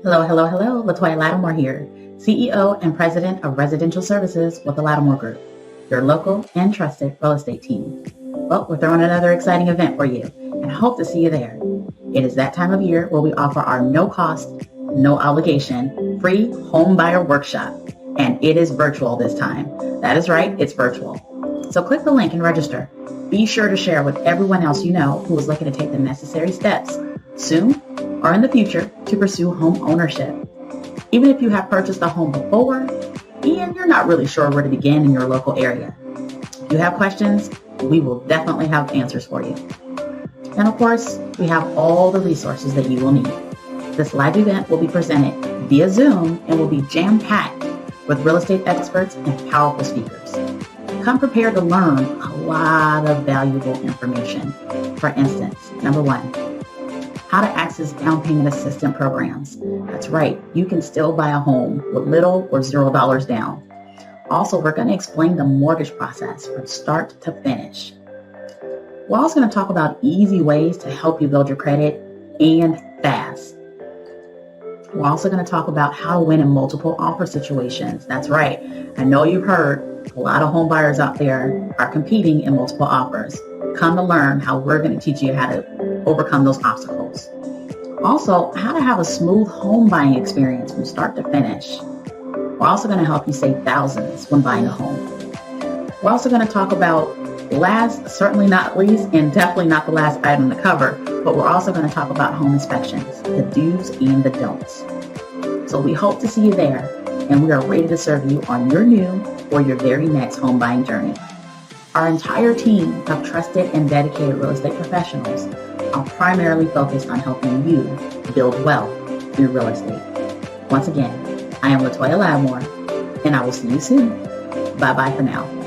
Hello, hello, hello. Latoya Latimore here, CEO and President of Residential Services with the Latimore Group, your local and trusted real estate team. Well, we're throwing another exciting event for you and I hope to see you there. It is that time of year where we offer our no cost, no obligation, free home buyer workshop. And it is virtual this time. That is right, it's virtual. So click the link and register. Be sure to share with everyone else you know who is looking to take the necessary steps soon or in the future to pursue home ownership. Even if you have purchased a home before and you're not really sure where to begin in your local area. If you have questions, we will definitely have answers for you. And of course, we have all the resources that you will need. This live event will be presented via Zoom and will be jam-packed with real estate experts and powerful speakers. Come prepared to learn a lot of valuable information. For instance, number one, how to access down payment assistance programs. That's right, you can still buy a home with little or $0 down. Also, we're going to explain the mortgage process from start to finish. We're also going to talk about easy ways to help you build your credit and fast. We're also going to talk about how to win in multiple offer situations. That's right. I know you've heard a lot of home buyers out there are competing in multiple offers. Come to learn how we're going to teach you how to overcome those obstacles. Also, how to have a smooth home buying experience from start to finish. We're also going to help you save thousands when buying a home. We're also going to talk about last, certainly not least, and definitely not the last item to cover, but we're also going to talk about home inspections, the do's and the don'ts. So we hope to see you there, and we are ready to serve you on your new or your very next home buying journey. Our entire team of trusted and dedicated real estate professionals are primarily focused on helping you build wealth through real estate. Once again, I am Latoya Latimore, and I will see you soon. Bye-bye for now.